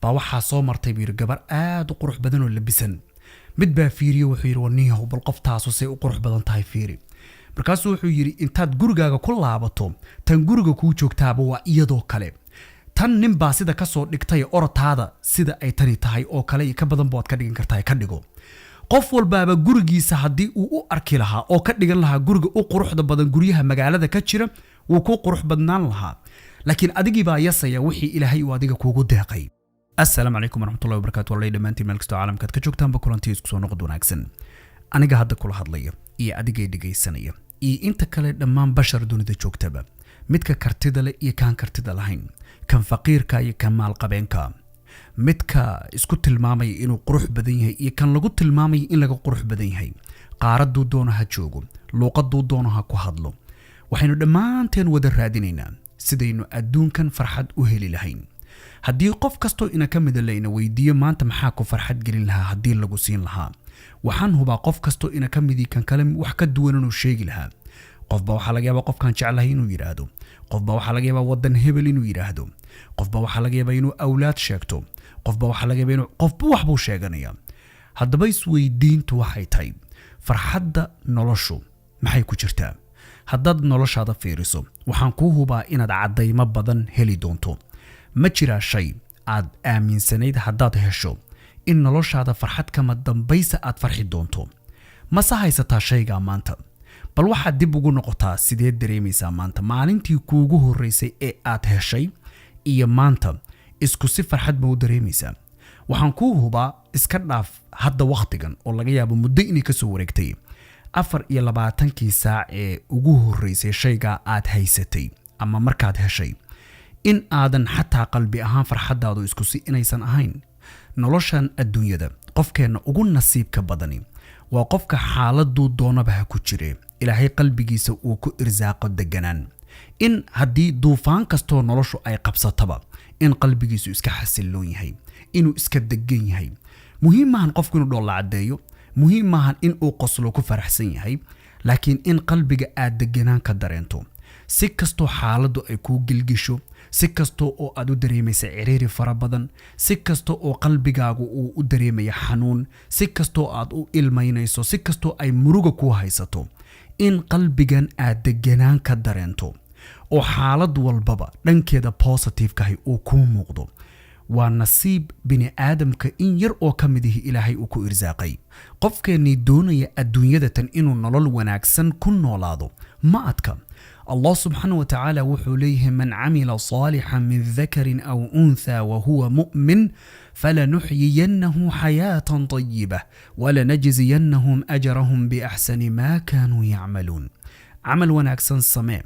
baa waxaa soo martay biir gabar aad u qurux badan oo labisan mid baa fiiriyo wuxuu yiri waniyahow bal qoftaasu say u qurux badan tahay fiiri markaasuu wuxuu yiri intaad gurigaaga ku laabato tan guriga kuu joogtaaba waa iyadoo kale tan nin baa sida ka soo dhigtay orotaada sida ay tani tahay oo kale ka badan bood ka dhigan kartaa ka dhigo qof walbaaba gurigiisa hadii uu u arki lahaa oo ka dhigan lahaa guriga u quruxda badan guriyaha magaalada ka jira wuu ku qurux badnaan lahaa laakiin adigii baa yasaya wixii ilaahay uu adiga kuugu deeqay السلام عليكم ورحمة الله وبركاته والله دمانتي مالكستو عالمكاد كجوجتان بكلانتي isku soo noqod wanaagsan aniga hadda kula hadlaya iyo adigay dhageysanaya iyo inta kale dhammaan bashar dunida joogtaba midka kartida leh iyo kan kartida lahayn kan faqiirka iyo kan maal qabeenka midka isku tilmaamay inuu qurux badan yahay iyo kan lagu tilmaamay in laga qurux badan yahay qaaradu doonaha joogo luqadu doonaha ku hadlo waxaynu dhamaanteen wada raadinaynaa sidaynu adduunkan farxad u heli lahayn haddii qof kasto ina ka mid leeyna weydiyo maanta maxaa ku farxad gelin lahaa haddii lagu siin lahaa waxaan hubaa qof kasto ina ka mid kan kale wax ka duwan inuu sheegi lahaa qofba waxa laga yaabaa qofkan jecelahay inuu yiraahdo qofba waxa laga yaabaa wadan hebel inuu yiraahdo qofba waxa laga yaabaa inuu awlaad sheegto qofba waxa laga yaabaa inuu qofba wax buu sheeganaya haddaba isweydiintu waxay tahay farxadda noloshu maxay ku jirtaa haddaad noloshaada fiiriso waxaan ku hubaa inaad cadaymo badan heli doonto ma jira shay aad aaminsanayd haddaad hesho in noloshaada farxad kama dambaysa aad farxi doonto ma sahaysataa shayga maanta bal waxaad dib ugu noqotaa sidee dareemaysaa maanta maalintii kuugu horeysay ee aad heshay iyo maanta isku si farxad ma u dareemaysaa waxaan ku hubaa iska dhaaf hadda waqtigan oo laga yaabo muddo inay ka soo wareegtay 24 saac ee ugu horeysay shayga aad haysatay ama markaad heshay in aadan xataa qalbi ahaan farxadaadu isku si inaysan ahayn noloshan adduunyada qofkeena ugu nasiibka badani waa qofka xaaladdu doonaba ku jire ilaahay qalbigiisa uu ku irsaaqo deganaan in hadii duufaan kasto noloshu ay qabsataba in qalbigiisu iska xasiloon yahay inuu iska degan yahay muhiim maahan qofku inuu dhool cadeeyo muhiim maahan in uu qoslo ku faraxsan yahay laakiin in qalbiga aad deganaan ka dareento si kasto xaaladdu ay ku gilgisho si kasto oo aad u dareemaysa ciriiri fara badan si kasto oo qalbigaagu uu u dareemaya xanuun si kasto aad u ilmaynayso si kasto ay muruga ku haysato in qalbigan aad deganaan ka dareento oo xaalad walbaba dhankeeda positive ka uu ku muuqdo waa nasiib bini aadamka in yar oo kamid ah ilaahay uu ku irsaaqay qofkeenii doonaya adduunyada tan inuu nolol wanaagsan ku noolaado ma adka الله سبحانه وتعالى وحليه من عمل صالحا من ذكر أو أنثى وهو مؤمن فلنحيينه حياة طيبة ولنجزينهم أجرهم بأحسن ما كانوا يعملون عمل ونأكسن السماء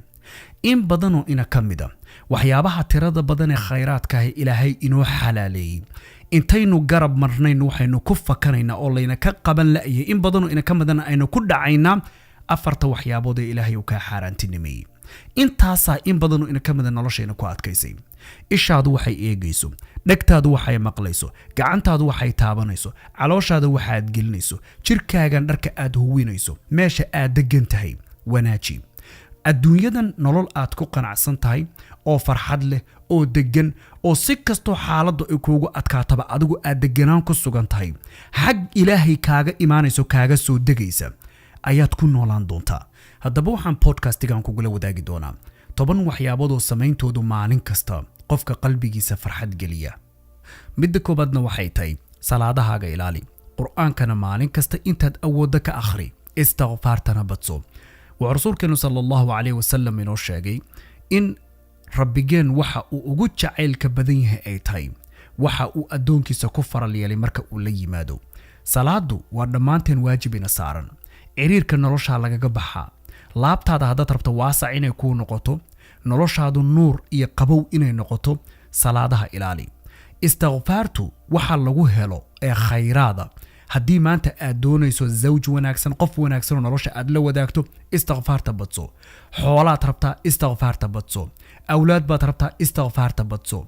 إن بدنوا إنا كمدا وحيابها تراد بدن خيرات كهي إلهي إنو حلالي intaynu garab marnayno waxaynu ku fakarayna oo layna ka qaban la'ay in badano ina kamadan aynu ku dhacayna afarta waxyaabood ee ilaahay uu ka xaaraantinimay intaasa in badano ina kamada nolosheena ku adkaysay ishaadu waxay eegayso dhagtaadu waxay maqlayso gacantaadu waxay taabanayso calooshaadu waxaad gelinayso jirkaagan dharka aad huwinayso meesha aad degan tahay wanaaji adduunyadan nolol aad ku qanacsan tahay oo farxad leh oo degan oo si kasto xaaladdu ay kuugu adkaataba adigu aad deganaan ku sugan tahay xaq ilaahay kaaga imaanayso kaaga soo degaysa ayaad ku noolaan doontaa haddaba waxaan podcastigan kugula wadaagi doonaa 10 waxyaabood oo samayntoodu maalin kasta qofka qalbigiisa farxad geliya midda koobaadna waxay tahay salaadahaaga ilaali quraankana maalin kasta intaad awoodda ka akhri istighfaartana badso wa rasuulkeenu sallallahu alayhi wasallam inoo sheegay in rabbigeen waxa uu ugu jaceylka badan yahay ay tahay waxa uu adoonkiisa ku faral yeelay marka uu la yimaado salaadu waa dhamaanteen waajib ina saaran ciriirka nolosha lagaga baxaa laabtaada haddaad rabto waasac inay ku noqoto noloshaadu nuur iyo qabow inay noqoto salaadaha ilaali istighfaartu waxa lagu helo ee khayraada haddii maanta aad doonayso zawj wanaagsan qof wanaagsan nolosha aad la wadaagto istighfaarta badso xoolaad rabtaa istighfaarta badso awlaad baad rabtaa istighfaarta badso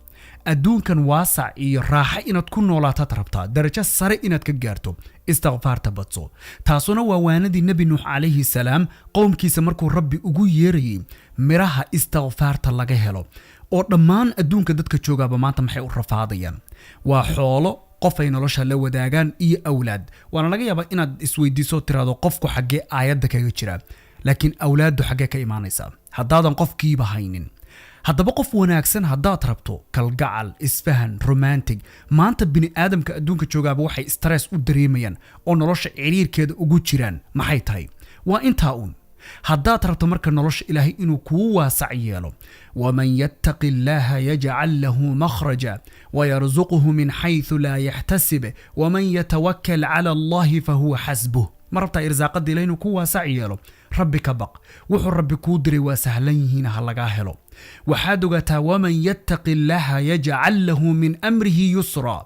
adduunkan waasac iyo raaxo inaad ku noolaato rabtaa darajo sare inaad ka gaarto istighfaarta badso taasuna waa waanadii nabi nuux calayhi salaam qowmkiisa markuu rabbi ugu yeerayay miraha istighfaarta laga helo oo dhammaan adduunka dadka joogaaba maanta maxay u rafaadayaan وحوله qof ay nolosha la wadaagaan iyo awlaad waana laga yaabaa inaad isweydiiso tiraado qofku xagee aayadda kaga jira laakiin awlaadu xagee ka imaanaysa haddaadan qofkiiba haynin haddaba qof wanaagsan haddaad rabto kalgacal isfahan romantic maanta bini aadamka adduunka joogaaba waxay stress u dareemayaan oo nolosha ciriirkeeda ugu jiraan maxay tahay waa intaa uun haddaad rabto marka nolosha ilaahay inuu kuu waasac yeelo waman yattaqi illaaha yajcal lahu makhraja wayarzuquhu min xayثu laa yaxtasib waman yatawakkal cala allahi fahuwa xasbuh ma rabtaa irsaaqada ilahay inuu kuu waasac yeelo rabbi ka baq wuxuu rabbi kuu diray waa sahlan yihiin ha lagaa helo waxaad ogaataa waman yattaqi illaaha yajcal lahu min amrihi yusra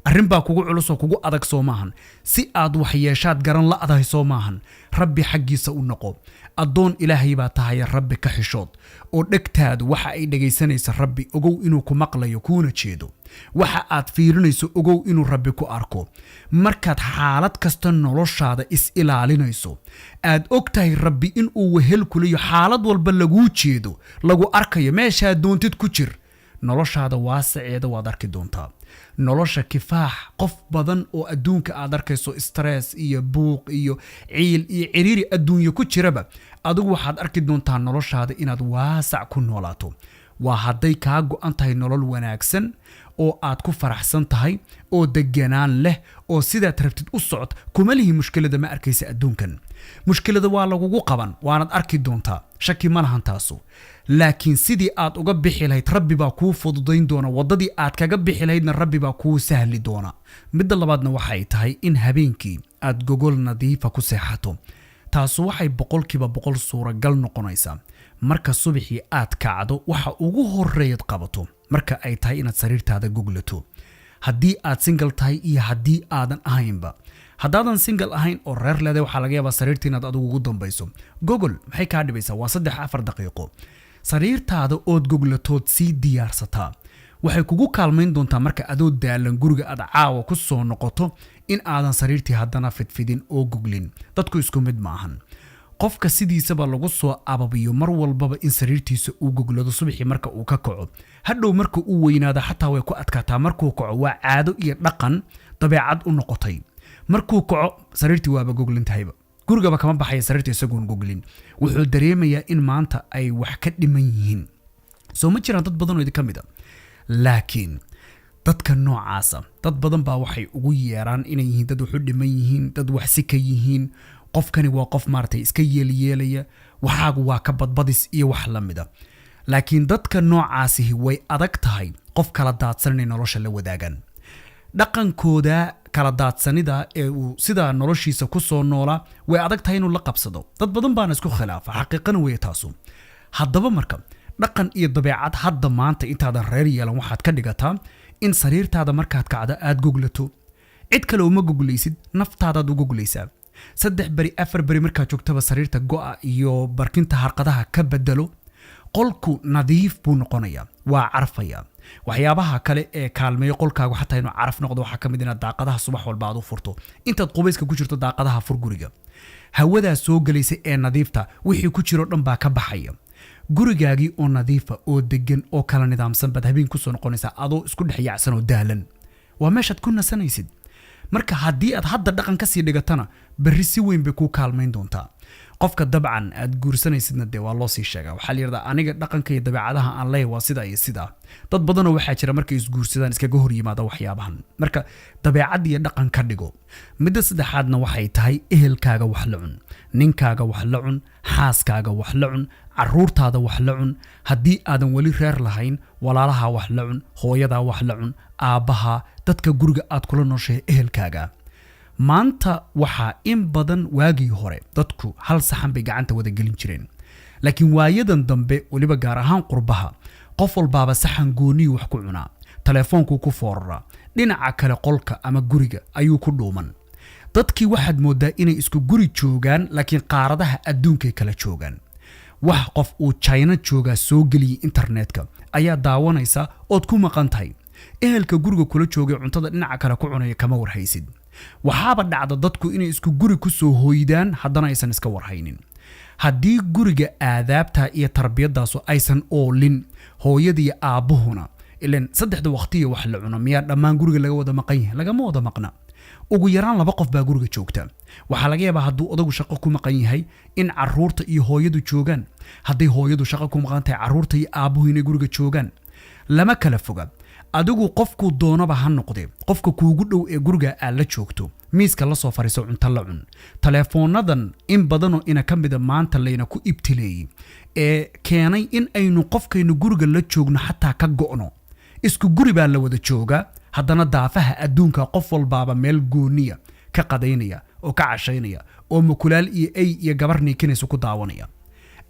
arrin baa kugu culus oo kugu adag soo maahan si aad wax yeeshaad garan la adahay soo maahan rabbi xaggiisa u noqo addoon ilaahay baa tahay rabbi ka xishood oo dhegtaadu waxa ay dhagaysanaysa rabbi ogow inuu ku maqlayo kuuna jeedo waxa aad fiirinayso ogow inuu rabbi ku arko markaad xaalad kasta noloshaada is ilaalinayso aad ogtahay rabbi inuu wehel kuliyo xaalad walba laguu jeedo lagu arkayo meeshaad doontid ku jir noloshaada waasaceeda waad arki doontaa nolosha kifaax qof badan oo adduunka aad arkayso stress iyo buuq iyo ciil iyo ciriiri adduunyo ku jiraba adigu waxaad arki doontaa noloshaada inaad waasac ku noolaato waa hadday kaa go'an tahay nolol wanaagsan oo aad ku faraxsan tahay oo deganaan leh oo sidaad rabtid u socod kuma lihi mushkilada ma arkaysa adduunkan mushkilada waa lagugu qaban waanad arki doontaa shaki ma lahan taasu laakiin sidii aad uga bixi lahayd rabbi baa kuu fududayn doona wadadii aad kaga bixi lahaydna rabbi baa kuu sahli doona midda labaadna waxay tahay in habeenkii aad gogol nadiifa ku seexato taasu waxay 100% suuragal noqonaysaa marka subaxii aad kacdo waxa ugu horeeyad qabato marka ay tahay inaad sariirtaada goglato haddii aad single tahay iyo haddii aadan ahaynba haddaadan single ahayn oo reer leedahay waxaa laga yaabaa sariirta inaad adigu ugu dambayso gogol maxay kaa dhibaysaa waa 3-4 daqiiqo sariirtaada ood goglatood sii diyaarsataa waxay kugu kaalmayn doontaa marka adoo daalan guriga aad caawa ku soo noqoto in aadan sariirtii haddana fidfidin oo goglin dadku isku mid maahan qofka sidiisaba lagu soo ababiyo mar walbaba in sariirtiisa uu goglado subaxii marka uu ka kaco hadhow marka uu weynaado xataa way ku adkaataa markuu kaco waa caado iyo dhaqan dabeecad u noqotay markuu kaco sariirtii waaba goglintahayba gurigaba kama baxaya sariirta isagoon goglin wuxuu dareemayaa in maanta ay wax ka dhiman yihiin soo ma jiraan dad badan oo idin ka mid a laakiin dadka noocaasa dad badan baa waxay ugu yeeraan inay yihiin dad wuxuu dhiman yihiin dad wax si ka yihiin qofkani waa qof maartay iska yeelyeelaya waxaagu waa ka badbadis iyo wax la mida laakiin dadka noocaasi way adag tahay qof kala daadsan inay nolosha la wadaagaan dhaqankooda kala daadsanida ee uu sida noloshiisa ku soo noolaa way adag tahay inuu la qabsado dad badan baana isku khilaafa xaqiiqana way taasu haddaba marka dhaqan iyo dabeecad hadda maanta intaadan reer yeelan waxaad ka dhigataa in sariirtaada markaad kacdo aad goglato cid kale uma goglaysid naftaadaad u goglaysaa 3 bari 4 bari markaad joogtaba sariirta go'a iyo barkinta harqadaha ka bedelo qolku nadiif buu noqonayaa waa carfaya waxyaabaha kale ee kaalmeeyo qolkaagu xataa inuu caraf noqdo waxa kamid ah daaqadaha subax walba aad u furto intaad qubayska ku jirto daaqadaha fur guriga hawada soo galaysa ee nadiifta wixii ku jiro dhan baa ka baxaya gurigaagii oo nadiifa oo degan oo kala nidaamsan bad habeen ku soo noqonaysa adoo isku dhex yaacsan oo daalan waa meeshaad ku nasanaysid marka haddii aad hadda dhaqan ka sii dhigatana berri si weyn bay ku kaalmayn doontaa qofka dabcan aad guursanaysidna dee waa loo sii sheegaa waxaa la yiraahdaa aniga dhaqanka iyo dabeecadaha aan leeyahay waa sida iyo sida dad badan oo waxaa jira markay isguursadaan iskaga hor yimaada waxyaabahan marka dabeecad iyo dhaqan ka dhigo midda saddexaadna waxay tahay ehelkaaga wax la cun ninkaaga wax la cun xaaskaaga wax la cun caruurtaada wax la cun haddii aadan weli reer lahayn walaalaha wax la cun hooyada wax la cun aabaha dadka guriga aad kula nooshahay ehelkaaga maanta waxaa in badan waagii hore dadku hal saxan bay gacanta wada gelin jireen laakiin waayadan dambe waliba gaar ahaan qurbaha qof walbaaba saxan gooni wax ku cunaa telefoonku ku foorara dhinaca kale qolka ama guriga ayuu ku dhuuman dadkii waxaad moodaa inay isku guri joogaan laakiin qaaradaha adduunka kala joogaan wax qof uu China jooga soo galiyay internetka ayaa daawanaysa ood ku maqan tahay ehelka guriga kula joogay cuntada dhinaca kale ku cunaya kama warhaysid waxaaba dhacda dadku inay isku guri ku soo hooydaan haddana aysan iska warhaynin haddii guriga aadaabta iyo tarbiyadaasu aysan oolin hooyada iyo aabuhuna ilan saddexda waqtiya wax la cuno miyaa dhammaan guriga laga wada maqan yahay lagama wada maqna ugu yaraan 2 qof baa guriga joogta waxaa laga yaabaa hadduu odagu shaqo ku maqan yahay in caruurta iyo hooyadu joogaan hadday hooyadu shaqo ku maqan tahay caruurta iyo aabuhu inay guriga joogaan lama kala foga adigu qofku doonaba ha noqdee qofka kuugu dhow ee guriga aad la joogto miiska la soo fariiso cunto la cun teleefoonadan in badanoo ina ka mida maanta layna ku ibtileeyey ee keenay in aynu qofkaynu guriga la joogno xataa ka go'no isku guri baa la wada joogaa haddana daafaha adduunka qof walbaaba meel gooniya ka qadaynaya oo ka cashaynaya oo mukulaal iyo ay iyo gabar niikinaysa ku daawanaya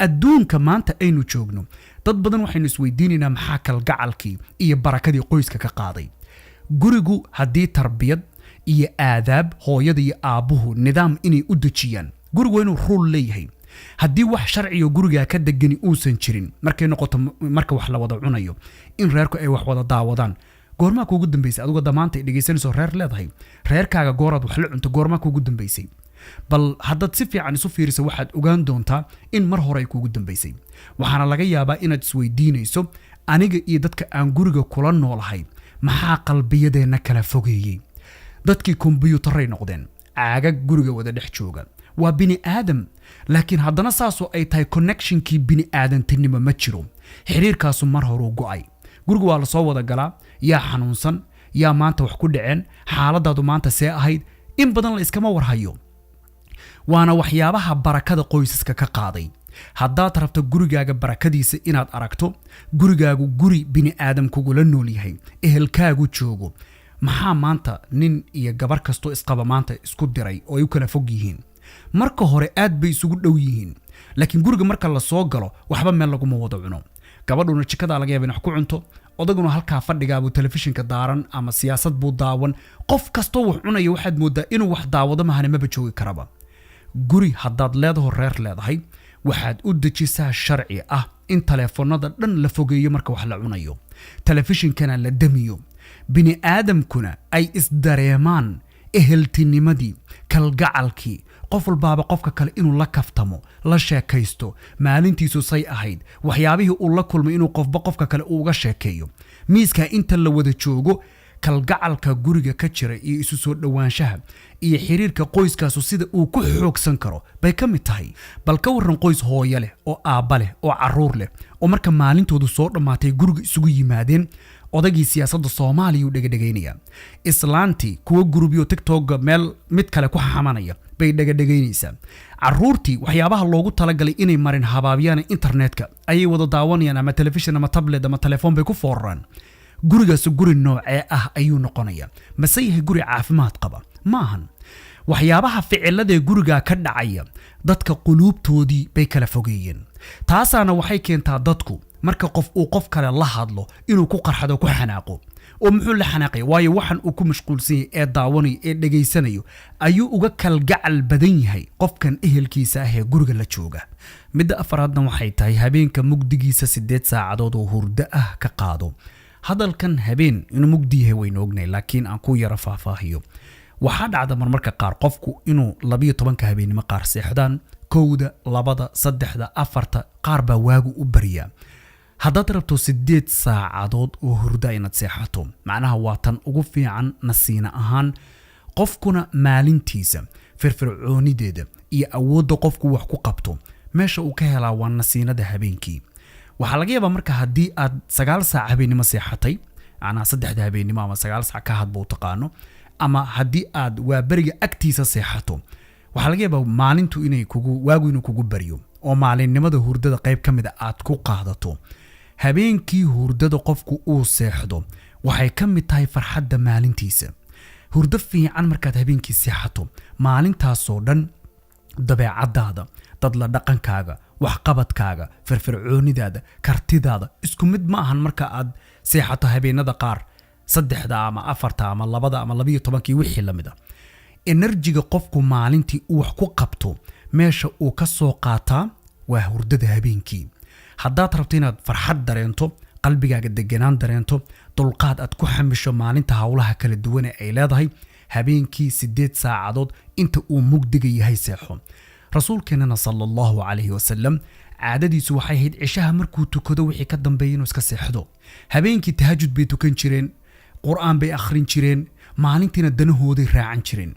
adduunka maanta aynu joogno dad badan waxaynu isweydiinaynaa maxaa kalgacalkii iyo barakadii qoyska ka qaaday gurigu haddii tarbiyad iyo aadaab hooyada iyo aabuhu nidaam inay u dejiyaan gurigu inuu ruul leeyahay haddii wax sharciyo guriga ka degani uusan jirin markay noqoto marka wax la wada cunayo in reerku ay wax wada daawadaan goorma kuugu dambeysay adigu damaanta ay dhageysanayso reer leedahay reerkaaga gooraad wax la cunto goorma kuugu dambeysay bal haddaad si fiican isu fiiriso waxaad ogaan doontaa in mar hore ay kuugu dambeysay waxaana laga yaabaa inaad isweydiinayso aniga iyo dadka aan guriga kula noolahay maxaa qalbiyadeenna kala fogeeyey dadkii kombiyuutaray noqdeen caagag guriga wada dhex jooga waa bini aadam laakiin haddana saasoo ay tahay connectionkii bini aadantinimo ma jiro xiriirkaasu mar horuu go'ay guriga waa la soo wada galaa yaa xanuunsan yaa maanta wax ku dhaceen xaaladaadu maanta see ahayd in badan la iskama warhayo waana waxyaabaha barakada qoysaska ka qaaday haddaad rabto gurigaaga barakadiisa inaad aragto gurigaagu guri bini aadam kugula nool yahay ehelkaagu joogo maxaa maanta nin iyo gabar kastoo isqaba maanta isku diray oo ay u kala fog yihiin marka hore aad bay isugu dhow yihiin laakiin guriga marka la soo galo waxba meel laguma wada cuno gabadhuna jikada laga yaabaa in wax ku cunto odaguna halkaa fadhigaa buu telefishinka daaran ama siyaasad buu daawan qof kastoo wax cunaya waxaad moodaa inuu wax daawado mahane maba joogi karaba guri haddaad leedaho reer leedahay waxaad u dejisaa sharci ah in teleefoonada dhan la fogeeyo marka wax la cunayo telefishinkana la damiyo bini aadamkuna ay isdareemaan eheltinimadii kalgacalkii qof walbaaba qofka kale inuu la kaftamo la sheekaysto maalintiisu say ahayd waxyaabihii uu la kulmay inuu qofka kale uga sheekeeyo miiska inta la wada joogo kalgacalka guriga ka jira iyo isu soo dhawaanshaha iyo xiriirka qoyskaasu sida uu ku xoogsan karo bay ka mid tahay bal ka waran qoys hooyo leh oo aabba leh oo caruur leh oo marka maalintoodu soo dhammaatay guriga isugu yimaadeen odagii siyaasadda Soomaaliya uu dhagdhagaynaya islaantii kuwa gurubyo TikTok meel mid kale ku xamanaya bay dhagdhagaynaysaa caruurtii waxyaabaha loogu talagalay inay marin habaabiyaan internetka ayay wada daawanayaan ama television ama tablet ama telefoon bay ku fooraraan gurigaas guri noocee ah ayuu noqonayaa mase yahay guri caafimaad qaba maahan waxyaabaha ficilada guriga ka dhacaya dadka quluubtoodii bay kala fogeeyeen taasaana waxay keentaa dadku marka qof uu qof kale la hadlo inuu ku qarxado ku xanaaqo oo muxuu la xanaaqay waayo waxan uu ku mashquulsan yahay ee daawanayo ee dhageysanayo ayuu uga kalgacal badan yahay qofkan ehelkiisa ah ee guriga la jooga midda afraadna waxay tahay habeenka mugdigiisa 8 saacadood oo hurdo ah ka qaado hadalkan habeen inuu mugdi yahay wayna ognay laakiin aan ku yara faahfaahiyo waxaa dhacda marmarka qaar qofku inuu 12 habeenimo qaar seexdaan 1 2 3 4 qaar baa waagu u bariya haddaad rabto 8 saacadood oo hurda inaad seexato macnaha waa tan ugu fiican nasiina ahaan qofkuna maalintiisa firfircoonideeda iyo awoodda qofku wax ku qabto meesha uu ka helaa waa nasiinada habeenkii waxaa laga yaabaa marka haddii aad 9 saac habeenimo seexatay macnaha 3 habeenimo ama 9 saac ka hadba u taqaano ama haddii aad waa bariga agtiisa seexato waxaa laga yaabaa maalintu inay waagu inuu kugu bariyo oo maalinimada hurdada qayb ka mid aad ku qaadato habeenkii hurdada qofku uu seexdo waxay ka mid tahay farxadda maalintiisa hurdo fiican markaad habeenkii seexato maalintaasoo dhan dabeecadaada dad la dhaqankaaga wax qabadkaaga firfircoonidaada kartidaada isku mid ma ahan marka aad seexato habeenada qaar 3 ama 4 ama 2 ama 12 wixii lamida enerjiga qofku maalintii uu wax ku qabto meesha uu ka soo qaataa waa hurdada habeenkii haddaad rabto inaad farxad dareento qalbigaaga deganaan dareento dulqaad aad ku xamisho maalinta hawlaha kala duwan ee ay leedahay habeenkii 8 saacadood inta uu mugdiga yahay seexo rasuulkeenna sallallahu alayhi wasallam caadadiisu waxay ahayd cishaha markuu tukado wixii ka dambeeyay inuu iska seexdo habeenkii tahajjud bay tukan jireen qur'aan bay akhrin jireen maalintiina danahooday raacan jireen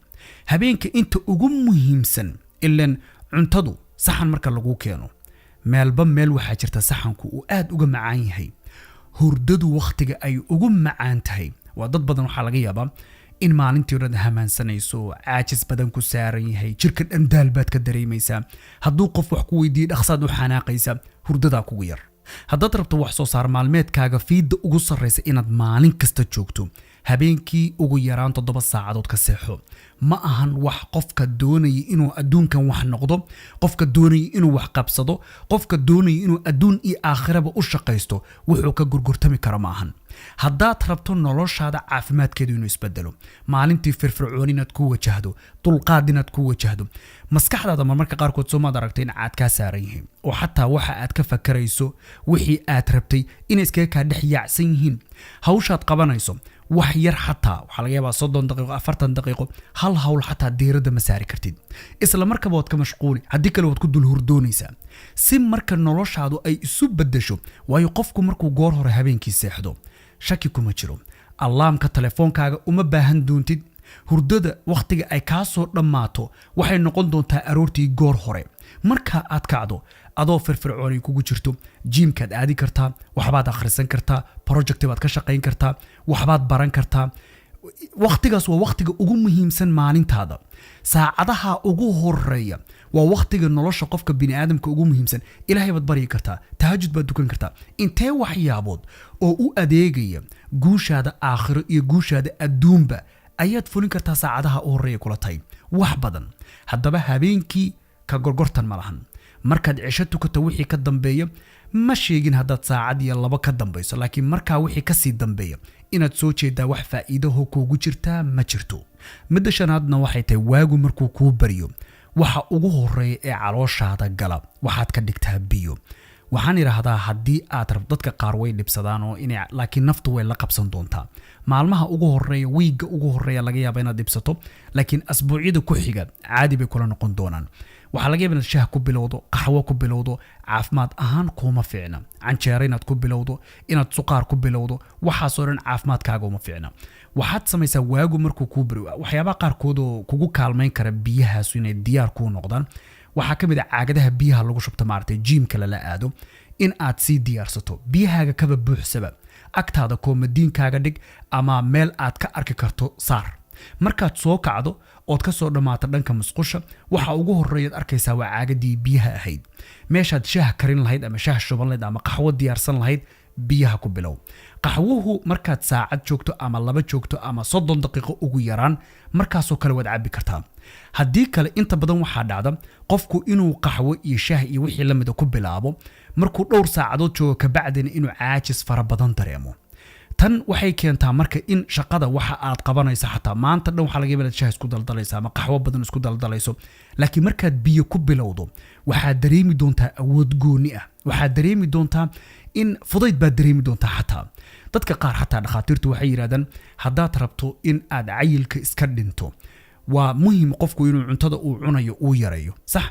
habeenka inta ugu muhiimsan ilaan cuntadu saxan marka lagu keeno meelba meel waxaa jirta saxanku uu aad uga macaan yahay hurdadu waqtiga ay ugu macaan tahay waa dad badan waxaa laga yaabaa in maalintii hore hamaansanayso caajis badan ku saaran yahay jirka dhan daal baad ka dareemaysaa hadduu qof wax ku weydiiyo dhaqsaad u xanaaqaysa hurdadaa kugu yar haddaad rabto wax soo saar maalmeedkaaga fiidda ugu sarraysa inaad maalin kasta joogto habeenkii ugu yaraan 7 saacadood ka seexo ma ahan wax qofka doonaya inuu adduunkan wax noqdo qofka doonaya inuu wax qabsado qofka doonaya inuu adduun iyo aakhiraba u shaqaysto wuxuu ka gurgurtami karo ma ahan haddaad rabto noloshaada caafimaadkeedu inuu isbedelo maalintii firfircoon inaad ku wajahdo dulqaad inaad ku wajahdo maskaxdaada marmarka qaarkood soo maad aragtay in caad kaa saaran yihiin oo xataa waxa aad ka fakarayso wixii aad rabtay inay iskaga kaa dhex yaacsan yihiin hawshaad qabanayso wax yar xataa waxa laga yaabaa 30 daqiiqo 40 daqiiqo hal hawl xataa diirada ma saari kartid isla markaba waad ka mashquuli haddii kale waad ku dul hurdoonaysaa si marka noloshaadu ay isu bedesho waayo qofku markuu goor hore habeenkii seexdo shaki kuma jiro alarmka telefoonkaaga uma baahan doontid hurdada waqtiga ay ka soo dhamaato waxay noqon doontaa aroortii goor hore marka aad kacdo adoo firfircoon kugu jirto jimkaad aadi kartaa waxbaad akhrisan kartaa project baad ka shaqayn kartaa waxbaad baran kartaa waqtigaas waa waqtiga ugu muhiimsan maalintaada saacadaha ugu horeeya waa waqtiga nolosha qofka bini'aadamka ugu muhiimsan ilaahay baad bari kartaa tahajjud baad dukan kartaa intee waxyaabood oo u adeegaya guushaada aakhiro iyo guushaada adduunba ayaad fulin kartaa saacadaha u horeeya kula tahay wax badan haddaba habeenkii ka gorgortan ma lahan markaad cisho tukato wixii ka dambeeya ma sheegin haddaad saacad iyo 2 ka dambayso laakiin markaa wixii ka sii dambeeya inaad soo jeedaa wax faa'iido oo kugu jirta ma jirto midda shanaadna waxay tahay waagu markuu kuu bariyo waxa ugu horeeya ee calooshaada gala waxaad ka dhigtaa biyo waxaan iraahdaa haddii aad rabto dadka qaar way dhibsadaan oo inay laakiin naftu way la qabsan doontaa maalmaha ugu horeeya wiiga ugu horeeya laga yaabaa inaad dhibsato laakiin asbuucyada ku xiga caadi bay kula noqon doonaan waxa laga yaabaa inaad shaah ku bilowdo qaxwo ku bilowdo caafimaad ahaan kuma fiicna canjeero inaad ku bilowdo inaad suqaar ku bilowdo waxaas oo dhan caafimaadkaaga uma fiicna waxaad samaysaa waagu markuu kuu bariyo waxyaabaha qaarkood oo kugu kaalmayn kara biyahaas inay diyaar kuu noqdaan waxaa ka mid ah caagadaha biyaha lagu shubto maartay jimka la aado in aad sii diyaarsato biyahaaga kaba buuxsaba agtaada koomadiinkaaga dhig ama meel aad ka arki karto saar markaad soo kacdo ood ka soo dhamaato dhanka musqusha waxa ugu horeeyad arkaysaa waa caagadii biyaha ahayd meeshaad shaah karin lahayd ama shaah shuban lahayd ama qaxwo diyaarsan lahayd biyaha ku bilow qaxwuhu markaad saacad joogto ama 2 joogto ama 30 daqiiqo ugu yaraan markaasoo kale waad cabbi kartaa haddii kale inta badan waxaa dhacda qofku inuu qaxwo iyo shaah iyo wixii la mid ah ku bilaabo markuu dhowr saacadood joogo ka bacdina inuu caajis fara badan dareemo tan waxay keentaa marka in shaqada waxa aad qabanayso xataa maanta dhan waxa laga yaabaa shaah isku daldalaysa ama qaxwo badan isku daldalayso laakiin markaad biyo ku bilowdo waxaad dareemi doontaa awood gooni ah waxaad dareemi doontaa in fudayd baad dareemi doontaa xataa dadka qaar xataa dhakhaatiirtu waxay yiraahdaan haddaad rabto in aad cayilka iska dhinto waa muhiim qofku inuu cuntada uu cunayo uu yareeyo sax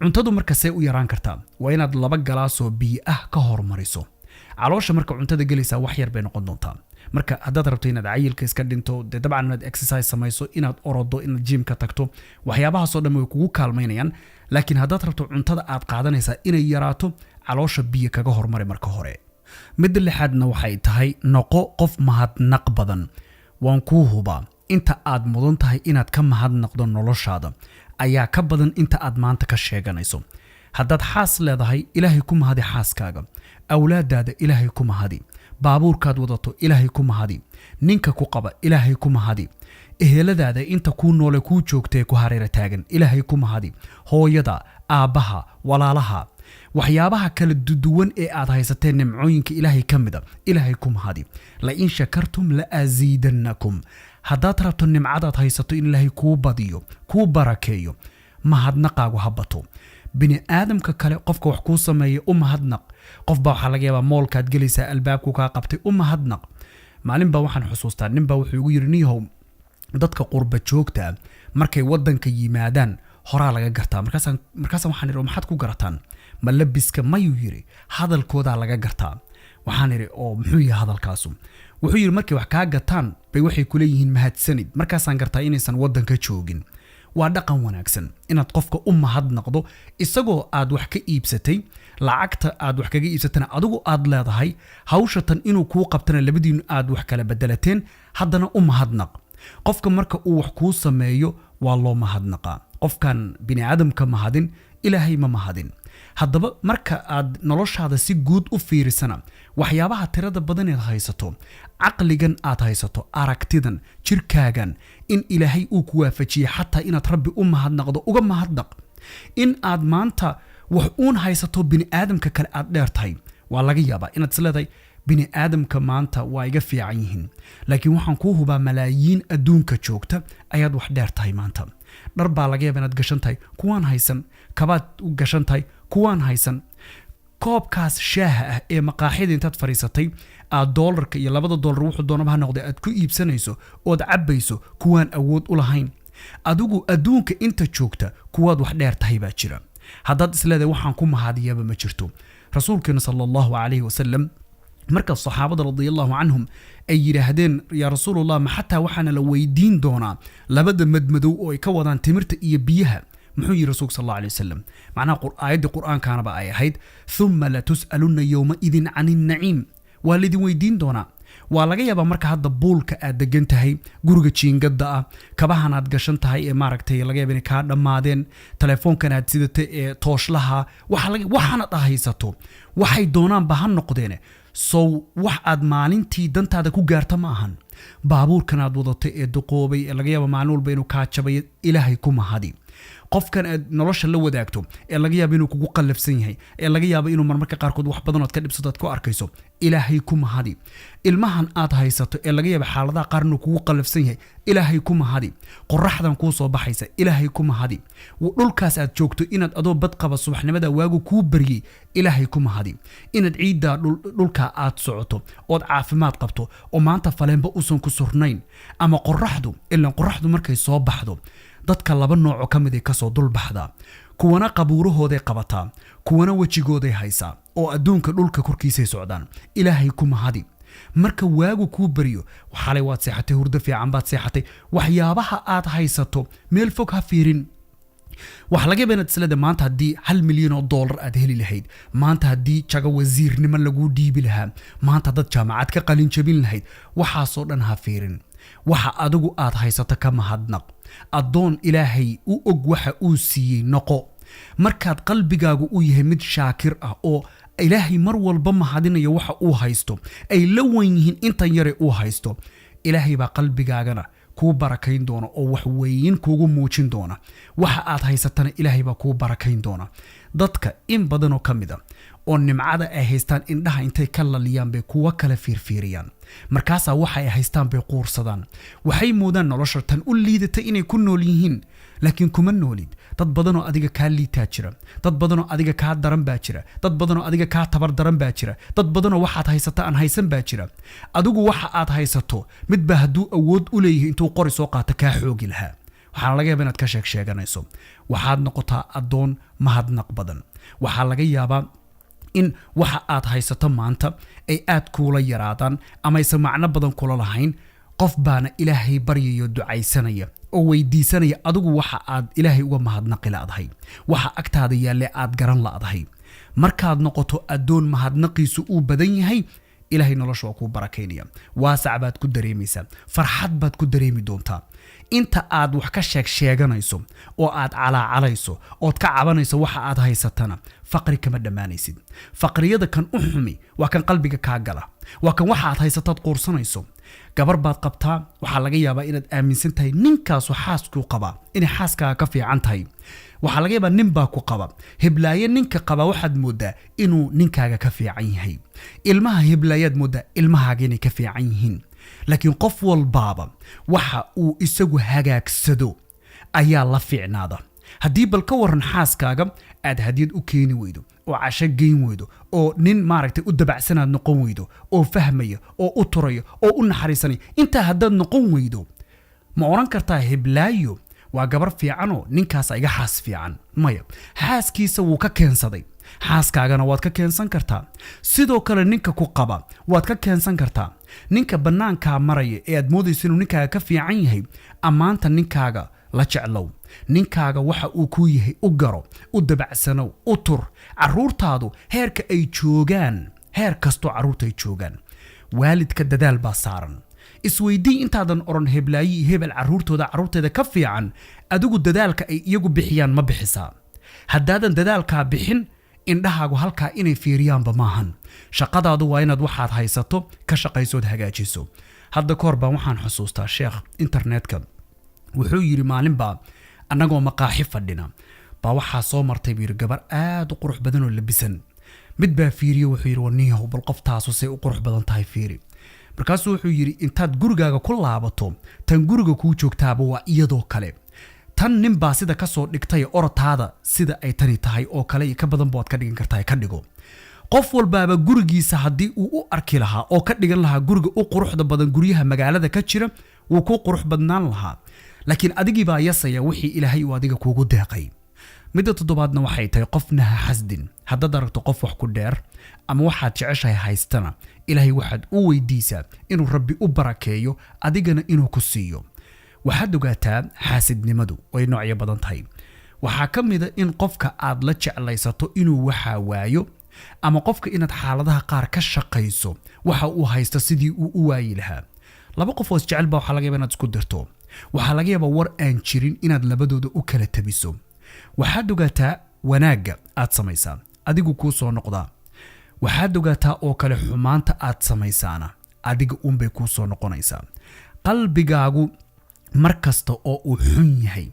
cuntadu marka see u yaraan kartaa waa inaad 2 galaas oo biyo ah ka hormariso caloosha marka cuntada galaysa wax yar bay noqon doontaa marka haddaad rabto inaad cayilka iska dhinto dabcan inaad exercise samayso inaad orodo inaad gymka tagto waxyaabahaas oo dhan way kugu kaalmaynayaan laakiin haddaad rabto cuntada aad qaadanaysaa inay yaraato caloosha biyo kaga hormari marka hore midda lixaadna waxay tahay noqo qof mahadnaq badan waan kuu hubaa inta aad mudan tahay inaad ka mahadnaqdo noloshaada ayaa ka badan inta aad maanta ka sheeganayso haddaad xaas leedahay ilaahay ku mahadi xaaskaaga awlaadaada ilaahay ku mahadi baabuurkaad wadato ilaahay ku mahadi ninka ku qaba ilaahay ku mahadi eheladaada inta ku noole ku joogtay ku hareera taagan ilaahay ku mahadi hooyada aabaha walaalaha waxyaabaha kala duwan ee aad haysateen nimcooyinka ilaahay kamida ilaahay ku mahadi la in shakartum la aziidannakum haddaad rabto nimcadaad haysato in ilaahay kuu badiyo kuu barakeeyo mahadnaqaagu habato bini aadamka kale qofka wax kuu sameeyo u mahadnaq qof baa waxa laga yaabaa moolkaad gelaysaa albaabku ka qabtay u mahadnaq maalin baa waxaan xusuustaa nin baa wuxuu igu yiri niyahow dadka qurba joogta markay wadanka yimaadaan horaa laga gartaa markaas waxaan iri maxaad ku garataan ma labiska mayuu yiri hadalkooda laga gartaa waxaan iri oo muxuu yahay hadalkaasu wuxuu yiri markay wax ka gataan bay waxay ku leeyihiin mahadsanid markaasaan gartaa inaysan wadanka joogin waa dhaqan wanaagsan inaad qofka u mahadnaqdo isagoo aad wax ka iibsatay lacagta aad wax kaga iibsatana adigu aad leedahay hawshatan inuu kuu qabtana labadiinu aad wax kala bedelateen haddana u mahadnaq qofka marka uu wax kuu sameeyo waa loo mahadnaqaa qofkan bini aadamka mahadin ilaahay ma mahadin haddaba marka aad noloshaada si guud u fiirisana waxyaabaha tirada badan ee haysato aqligan aad haysato aragtidan jirkaagan in ilaahay uu ku waafajiyay xataa inaad rabbi u mahadnaqdo uga mahadnaq in aad maanta wax uun haysato bini aadamka kale aad dheertahay waa laga yaabaa inaad isleedahay bini aadamka maanta waa iga fiican yihiin laakiin waxaan kuu hubaa malaayiin adduunka joogta ayaad wax dheertahay maanta dhar baa laga yaabaa inaad gashan tahay kuwaan haysan kabaad u gashan tahay kuwaan haysan koobkaas shaaha ah ee maqaaxida intaad fariisatay aad doolarka iyo $2 wuxuu doonaba ha noqday aad ku iibsanayso ood cabbayso kuwaan awood u lahayn adigu adduunka inta joogta kuwaad wax dheertahay baa jira haddaad isleedahay waxaan ku mahadiyaba ma jirto rasuulkeena sallallahu alayhi wasallam marka saxaabada radiyallahu anhum ay yiraahdeen ya rasuulullah ma xataa waxaana la weydiin doonaa labada madmadow oo ay ka wadaan timirta iyo biyaha muxuu yiri rasuulka sallallahu alayhi wasallam macnaha aayada quraankaana ba ay ahayd thumma la tus'aluna yawma idin 'anil na'im walidin weydiin doonaa waa laga yaabaa marka hadda buulka aad degan tahay guriga jiingada ah kabahan aad gashan tahay ee maaragtay laga yaabaa in ka dhamaadeen telefoonkan aad sidatay ee tooshlaha waxaana haysato waxay doonaan ba ha noqdeen soo wax aad maalintii dantaada ku gaarta ma ahan baabuurkan aad wadatay ee duqoobay ee laga yaabaa maalin walba inuu ka jabay ilaahay ku mahadi qofkan aad nolosha la wadaagto ee laga yaabo inuu kugu qalafsan yahay ee laga yaabo inuu marmarka qaarkood wax badan oo ka dhibsado ku arkayso ilaahay ku mahadi ilmahan aad haysato ee laga yaabo xaaladaha qaar inuu kugu qalafsan yahay ilaahay ku mahadi qorraxdan ku soo baxaysa ilaahay ku mahadi dhulkaas aad joogto inaad adoo bad qaba subaxnimada waagu ku bariyay ilaahay ku mahadi inaad ciida dhulka aad socoto oo caafimaad qabto oo maanta faleenba uusan ku surnayn ama qorraxdu markay soo baxdo dadka laba nooc ka mid ah ka soo dul baxda kuwana qabuurahooday qabataa kuwana wajigooday haysaa oo adduunka dhulka korkiisa socdaan ilaahay ku mahadi marka waagu ku bariyo waxalay waad seexatay hurdo fiican baad seexatay waxyaabaha aad haysato meel fog ha fiirin wax laga yaabaa islada maanta hadii $1 milyan aad heli lahayd maanta hadii jaga wasiirnimo lagu dhiibi lahaa maanta dad jaamacad ka qalin jabin lahayd waxa soo dhan ha fiirin waxa adigu aad haysato ka mahadnaq adoon ilaahay u og waxa uu siiyay noqo markaad qalbigaagu u yahay mid shaakir ah oo ilaahay mar walba mahadinayo waxa uu haysto ay la weyn yihiin inta yare uu haysto ilaahay baa qalbigaagana ku barakayn doona oo wax weyn kuugu muujin doona waxa aad haysatana ilaahay baa ku barakayn doona dadka in badan oo kamida oo nimcada ay haystaan indhaha intay ka laliyaan bay kuwa kala fiirfiiriyaan markaasa waxa ay haystaan bay quursadaan waxay moodaan nolosha tan u liidatay inay ku nool yihiin laakiin kuma noolid dad badan oo adiga ka liitaa jira dad badan oo adiga ka daran baa jira dad badan oo adiga ka tabar daran baa jira dad badan oo waxaad haysato aan haysan baa jira adigu waxa aad haysato mid ba haduu awood u leeyahay intuu qori soo qaato ka xoogi lahaa waxaa laga yaabaa inaad ka sheeganayso waxaad noqotaa adoon mahadnaq badan waxaa laga yaabaa in waxa aad haysato maanta ay aad kuula yaraadaan ama aysan macno badan kula lahayn qof baana ilaahay baryayo ducaysanaya oo weydiisanaya adigu waxa aad ilaahay uga mahadnaqi laadahay waxa agtaada yaale aad garan laadahay markaad noqoto adoon mahadnaqiisu uu badan yahay ilaahay nolosha waa ku barakaynaya waasac baad ku dareemaysaa farxad baad ku dareemi doontaa inta aad wax ka sheeganayso oo aad calaacalayso oo ka cabanayso waxa aad haysatana faqri kama dhamaanaysid faqriyada kan u xumi waa kan qalbiga ka gala waa kan waxa aad haysato qoorsanayso gabar baad qabtaa waxa laga yaabaa inaad aaminsan tahay ninkaas xaasku qaba in xaaska ka fiican tahay waxa laga yaabaa nin baa ku qaba hiblaaye ninka qaba waxaad moodaa inuu ninkaaga ka fiican yahay ilmaha hiblaayad moodaa ilmahaaga inay ka fiican yihiin laakiin qof walbaaba waxa uu isagu hagaagsado ayaa la fiicnaada haddii bal ka waran xaaskaaga aad hadiyad u keeni weydo oo casho geyn weydo oo nin maaragtay u dabacsanaad noqon weydo oo fahmaya oo u turaya oo u naxariisanaya intaa haddaad noqon weydo ma oran kartaa hiblaayo waa gabar fiicanoo ninkaas iga xaas fiican maya xaaskiisa wuu ka keensaday xaaskaagana waad ka keensan kartaa sidoo kale ninka ku qaba waad ka keensan kartaa ninka bannaanka maraya ee aad moodayso inuu ninkaaga ka fiican yahay ammaanta ninkaaga la jeclow ninkaaga waxa uu ku yahay u garo u dabacsanow u tur carruurtaadu heerka ay joogaan heer kastoo carruurta ay joogaan waalidka dadaal baa saaran isweydii intaadan oran heblaayi hebel carruurteeda ka fiican adigu dadaalka ay iyagu bixiyaan ma bixisaa haddaadan dadaalkaa bixin indhahaagu halkaa inay fiiriyaanba maahan shaqadaadu waa inaad waxaad haysato ka shaqaysood hagaajiso hadda kahor baan waxaan xusuustaa sheekh internetka wuxuu yidhi maalinbaa annagoo maqaaxi fadhina baa waxaa soo martay buu yidhi gabar aad u qurux badan oo labisan mid baa fiiriye wuxuu yidhi waniyahow bal qoftaasu say u qurux badan tahay fiiri markaasuu wuxuu yidhi intaad gurigaaga ku laabato tan guriga kuu joogtaaba waa iyadoo kale tan ninbaa sida ka soo dhigtay orotaada sida ay tani tahay oo kale iyo ka badan baad ka dhigan kartaa ka dhigo qof walbaaba gurigiisa haddii uu u arki lahaa oo ka dhigan lahaa guriga u quruxda badan guryaha magaalada ka jira wuu ku qurux badnaan lahaa laakiin adigii baa yasaya wixii ilaahay uu adiga kuugu deeqay midda toddobaadna waxay tahay qofna ha xasdin haddaad aragto qof wax ku dheer ama waxaad jeceshahay haystana ilaahay waxaad u weydiisaa inuu rabbi u barakeeyo adigana inuu ku siiyo waxaad ogaataa xaasidnimadu way noocyo badan tahay waxaa ka mid a in qofka aad la jeclaysato inuu waxaa waayo ama qofka inaad xaaladaha qaar ka shaqayso waxa uu haysto sidii uu u waayi lahaa laba qof oo isjecel baa waxaa laga yaabaa inaad isku dirto waxaa laga yaabaa war aan jirin inaad labadooda u kala tabiso waxaad ogaataa wanaagga aad samaysaa adigu kuu soo noqdaa waxaad ogaataa oo kale xumaanta aad samaysaana adiga unbay kuu soo noqonaysaa qalbigaagu mar kasta oo uu xun yahay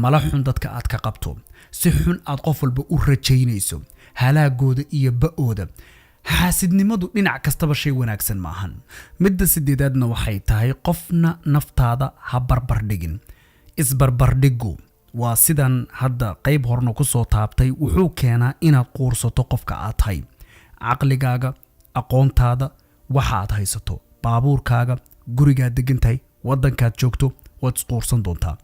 mala xun dadka aad ka qabto si xun aad qof walba u rajaynayso halaagooda iyo ba'ooda xaasidnimadu dhinac kastaba shay wanaagsan maahan midda sideedaadna waxay tahay qofna naftaada ha barbardhigin isbarbardhigu waa sidan hadda qayb horna ku soo taabtay wuxuu keenaa inaad quursato qofka aad tahay caqligaaga aqoontaada waxa aad haysato baabuurkaaga gurigaad degan tahay waddankaad joogto waad isquursan doontaa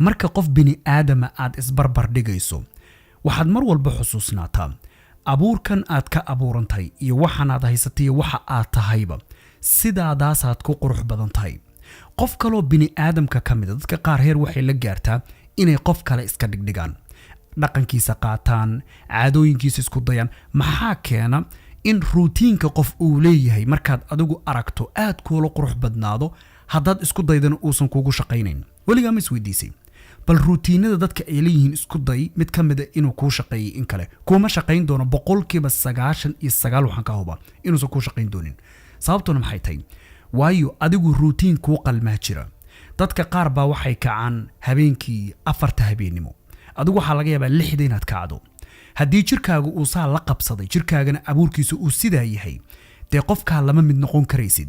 marka qof bini aadama aad isbarbardhigayso waxaad mar walba xusuusnaataa abuurkan aad ka abuuran tahay iyo waxaan aad haysatay iyo waxa aad tahayba sidaadaasaad ku qurux badan tahay qof kaloo bini aadamka ka mid a dadka qaar heer waxay la gaartaa inay qof kale iska dhigdhigaan dhaqankiisa qaataan caadooyinkiisa isku dayaan maxaa keena in ruutiinka qof uu leeyahay markaad adigu aragto aad kuula qurux badnaado haddaad isku daydana uusan kugu shaqaynayn weligaa ma isweydiisay bal ruutiinada dadka ay leeyihiin isku day mid ka mid a inuu kuu shaqeeyey in kale kuma shaqayn doono 99% waxaan ka hubaa inuusan kuu shaqayn doonin sababtuna maxay tahay waayo adigu ruutiin kuu qalmaa jira dadka qaar baa waxay kacaan habeenkii 4 habeenimo adigu waxaa laga yaabaa 6 inaad kacdo haddii jirkaagu uu saa la qabsaday jirkaagana abuurkiisu uu sidaa yahay dee qofkaa lama mid noqon karaysid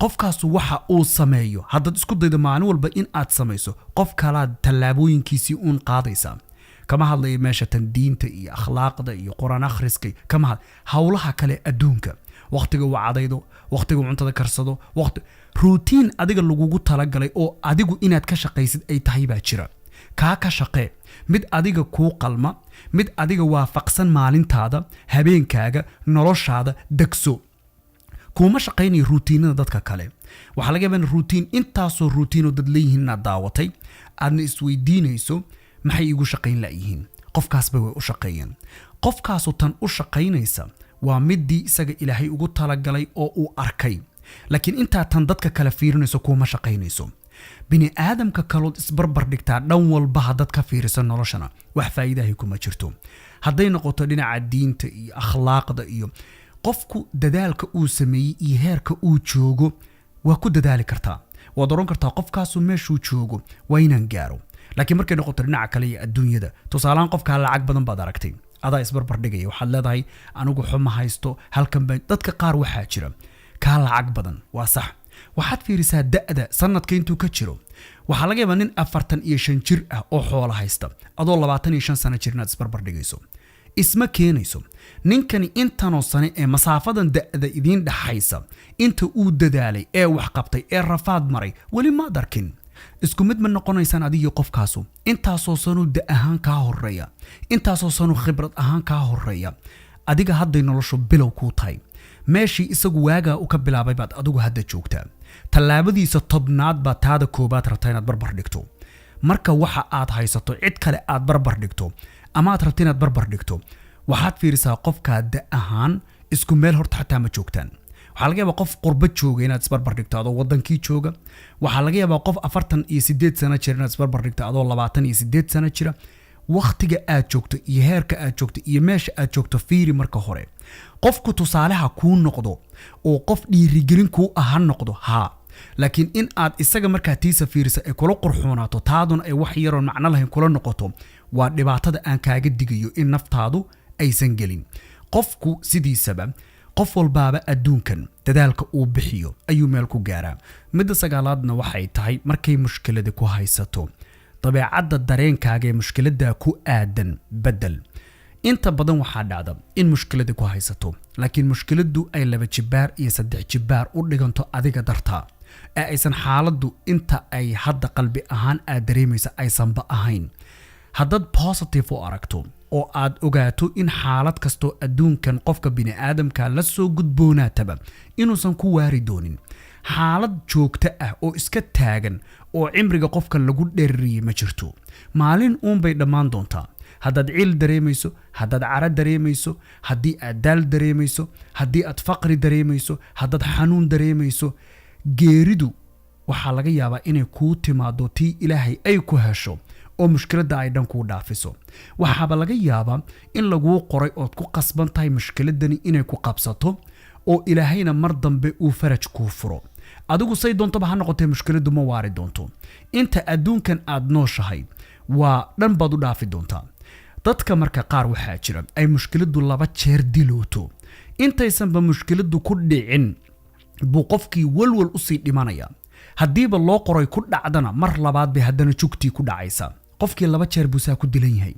qofkaasu waxa uu sameeyo haddaad isku daydo maalin walba in aad samayso qof kalaad tallaabooyinkiisii uun qaadaysaa kama hadlayo meesha tan diinta iyo akhlaaqda iyo quraan akhriska kama hawlaha kale adduunka waqtiga uu cadaydo waqtiga uu cuntada karsado ruutiin adiga lagugu talagalay oo adigu inaad ka shaqaysid ay tahay baa jira kaa ka shaqee mid adiga kuu qalma mid adiga waafaqsan maalintaada habeenkaaga noloshaada degso kuma shaqaynayo ruutiinada dadka kale waxaa laga yaabaa ruutiin intaasoo ruutiinoo dad leeyihiin inaad daawatay aadna isweydiinayso maxay igu shaqayn la'yihiin qofkaasba way u shaqeeyeen qofkaasu tan u shaqaynaysa waa midii isaga ilaahay ugu talagalay oo uu arkay laakiin intaa tan dadka kale fiirinayso kuma shaqaynayso bini aadamka kalood isbarbar dhigtaa dhan walba haddaad ka fiiriso noloshana wax faa'iidahay kuma jirto hadday noqoto dhinaca diinta iyo akhlaaqda iyo qofku dadaalka uu sameeyey iyo heerka uu joogo waa ku dadaali kartaa waad oran kartaa qofkaasu meeshuu joogo waa inaan gaaro laakiin markay noqoto dhinaca kale iyo adduunyada tusaalaan qofkaa lacag badan baad aragtay adaa isbarbar dhigaya waxaad leedahay anigu xuma haysto halkan baa dadka qaar waxaa jira kaa lacag badan waa sax waxaad fiirisaa da'da sanadka intuu ka jiro waxaa laga yaabaa nin 45 jir ah oo xoolo haysta adoo 25 sano jir inaad isbarbar dhigayso isma keenayso ninkani intanoo sane ee masaafadan da'da idiin dhaxaysa inta uu dadaalay ee wax qabtay ee rafaad maray weli maad arkin isku mid ma noqonaysaan adiga qofkaasu intaasoo sano da ahaan kaa horeeya intaasoo sano khibrad ahaan kaa horeeya adiga hadday noloshu bilow ku tahay meeshii isagu waaga u ka bilaabay baad adigu hadda joogtaa tallaabadiisa tobnaad baa taada koobaad rabtaa inaad barbar dhigto marka waxa aad haysato cid kale aad barbar dhigto ama aad rabto inaad barbar dhigto waxaad fiirisaa qofka da ahaan isku meel horta xataa ma joogtaan waxaa laga yaabaa qof qurba jooga inaad isbarbar dhigto adoo wadankii jooga waxaa laga yaabaa qof 48 sano jira inaad isbarbar dhigto adoo 28 sano jira waqtiga aad joogto iyo heerka aad joogto iyo meesha aad joogto fiiri marka hore qofku tusaalaha kuu noqdo oo qof dhiirigelin kuu ahaan noqdo laakiin in aad isaga markaa tiisa fiirisa ay kula qurxoonaato taaduna ay wax yaroon macno lahayn kula noqoto waa dhibaatada aan kaaga digayo in naftaadu aysan gelin qofku sidiisaba qof walbaaba adduunkan dadaalka uu bixiyo ayuu meel ku gaaraa midda sagaalaadna waxay tahay markay mushkilada ku haysato dabeecadda dareenkaaga ee mushkilada ku aadan bedel inta badan waxaa dhacda in mushkilada ku haysato laakiin mushkiladu ay 2 jibaar iyo 3 jibaar u dhiganto adiga dartaa ee aysan xaaladdu inta ay hadda qalbi ahaan aad dareemaysa aysanba ahayn haddaad positive u aragto oo aad ogaato in xaalad kasto adduunkan qofka bini aadamka la soo gudboonaataba inuusan ku waari doonin xaalad joogto ah oo iska taagan oo cimriga qofka lagu dheeriyay ma jirto maalin uun bay dhammaan doontaa haddaad ciil dareemayso haddaad cara dareemayso haddii aad daal dareemayso haddii aad faqri dareemayso haddaad xanuun dareemayso geeridu waxaa laga yaabaa inay kuu timaado tii ilaahay ay ku hesho oo mushkiladda ay dhan kuu dhaafiso waxaaba laga yaabaa in laguu qoray ood ku qasban tahay mushkiladani inay ku qabsato oo ilaahayna mar dambe uu faraj kuu furo adigu say doontoba ha noqotee mushkiladdu ma waari doonto inta adduunkan aad nooshahay waa dhan baad u dhaafi doontaa dadka marka qaar waxaa jira ay mushkiladdu 2 jeer dilooto intaysanba mushkiladdu ku dhicin buu qofkii walwal u sii dhimanaya haddiiba loo qoray ku dhacdana mar labaad bay haddana jugtii ku dhacaysa qofkii 2 jeer buu saa ku dilan yahay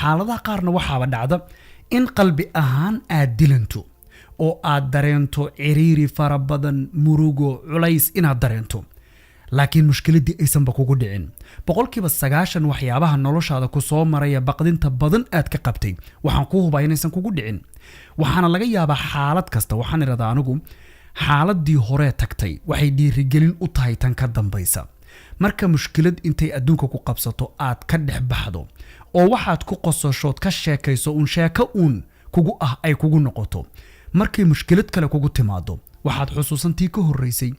xaaladaha qaarna waxaaba dhacda in qalbi ahaan aad dilanto oo aad dareento ciriiri fara badan murugo culays inaad dareento laakiin mushkiladii aysanba kugu dhicin 90% waxyaabaha noloshaada ku soo maraya baqdinta badan aad ka qabtay waxaan ku hubaa inaysan kugu dhicin waxaana laga yaabaa xaalad kasta waxaan iradaa anigu xaaladii hore tagtay waxay dhiirigelin u tahay tan ka dambaysa marka mushkilad intay adduunka ku qabsato aad ka dhex baxdo oo waxaad ku qososhood ka sheekayso sheeko kugu ah ay kugu noqoto markay mushkilad kale kugu timaado waxaad xusuusantii ka horeysay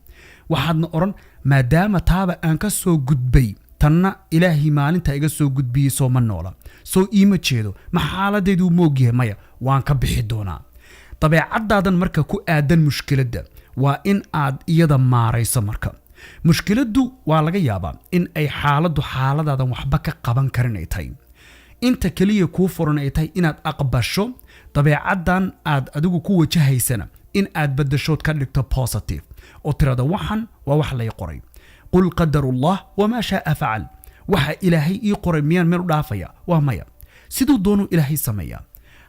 waxaadna oran maadaama taaba aan ka soo gudbay tanna ilaahi maalinta iga soo gudbiyay soo ma noola soo iima jeedo ma xaaladeedu moogyahay maya waan ka bixi doonaa dabeecadaadan marka ku aadan mushkiladda waa in aad iyada maarayso marka mushkiladdu waa laga yaabaa in ay xaaladaadan waxba ka qaban karin ay tahay inta kaliya kuu furan ay tahay inaad aqbasho dabeecadan aad adigu ku wajahaysana in aad badashood ka dhigto positive oo tirada waxan waa wax la qoray qul qadarullah wama shaa facal waxa ilaahay ii qoray miyaan meel u dhaafaya waa maya sidoo doonu ilaahay sameeya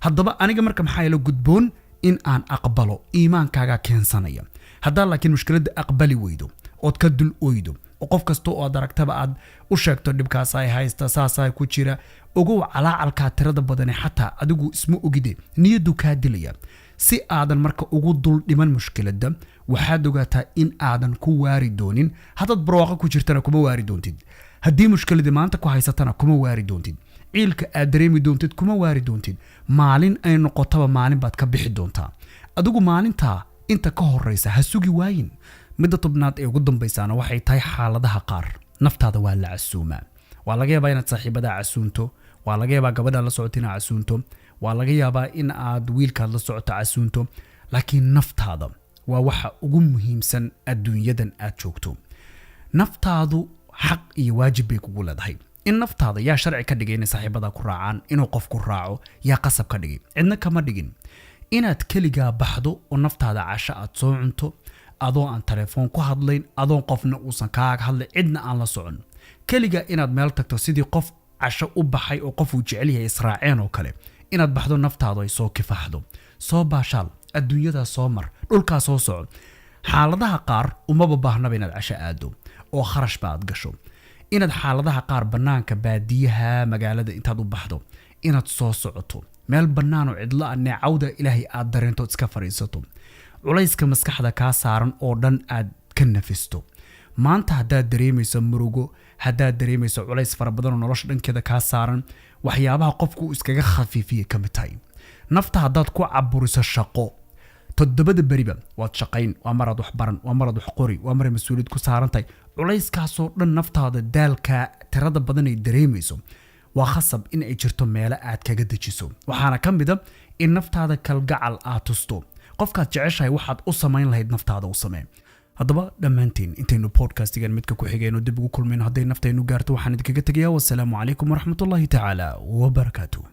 haddaba aniga marka maxaa ila gudboon in aan aqbalo iimaankaaga keensanaya haddii laakiin mushkiladda aqbali weydo ood ka dul oydo oo qof kasto oo aad aragtaba aad u sheegto dhibkaas ay haysta saasay ku jira ogow calaacalka tirada badan xataa adigu isma ogide niyadu ka dilaya si aadan marka ugu dul dhiman mushkiladda waxaad ogaataa in aadan ku waari doonin hadad barwaaqo ku jirtana kuma waari doontid haddii mushkiladda maanta ku haysatana kuma waari doontid ciilka aad dareemi doontid kuma waari doontid maalin ay noqotaba maalin baad ka bixi doontaa adigu maalinta inta ka horeysa ha sugi waayin midda tobnaad ee ugu dambaysaana waxay tahay xaaladaha qaar naftaada waa la casuuma waa laga yaabaa inaad saaxiibada casuunto waa laga yaabaa gabadha la socotina casuunto waa laga yaabaa in aad wiilkaad la socoto casuunto laakiin naftaada waa waxa ugu muhiimsan adduunyadan aad joogto naftaadu xaq iyo waajib bay kugu leedahay in naftaada yaa sharci ka dhigay in saaxiibada ku raacaan inuu qof ku raaco yaa qasab ka dhigay cidna kama dhigin inaad kaligaa baxdo oo naftaada casho aad soo cunto adoo aan telefoon ku hadlayn adoo qofna uusan kaaga hadlay cidna aan la socon kaliga inaad meel tagto sidii qof casho u baxay oo qof uu jecel yahay israaceen oo kale inaad baxdo naftaadu ay soo kifaxdo soo baashaal adduunyada soo mar dhulka soo soco xaaladaha qaar uma baahnaba inaad casho aado oo kharash baad gasho inaad xaaladaha qaar bannaanka baadiyaha magaalada intaad u baxdo inaad soo socoto meel bannaan oo cidlo ah neecawda ilaahay aad dareento iska fariisato culayska maskaxda kaa saaran oo dhan aad ka nafisto maanta haddaad dareemayso murugo haddaad dareemayso culays fara badan oo nolosha dhankeeda kaa saaran waxyaabaha qofku uu iskaga khafiifiye ka mid tahay nafta haddaad ku caburiso shaqo 7 beriba waad shaqayn waa maraad wax baran waa maraad wax qori waa maray mas'uuliyad ku saaran tahay culayskaasoo dhan naftaada daalka tirada badan ay dareemayso waa khasab in ay jirto meelo aad kaga dejiso waxaana ka mid ah in naftaada kalgacal aad tusto qofkaad jeceshahay waxaad u samayn lahayd naftaada u samee haddaba dhammaantiin intaynu podcastigan midka ku xigayno dib ugu kulmayno hadday naftaynu gaarto waxaan idinkaga tegayaa wassalaamu calaykum waraxmatullaahi tacaala wabarakaatuh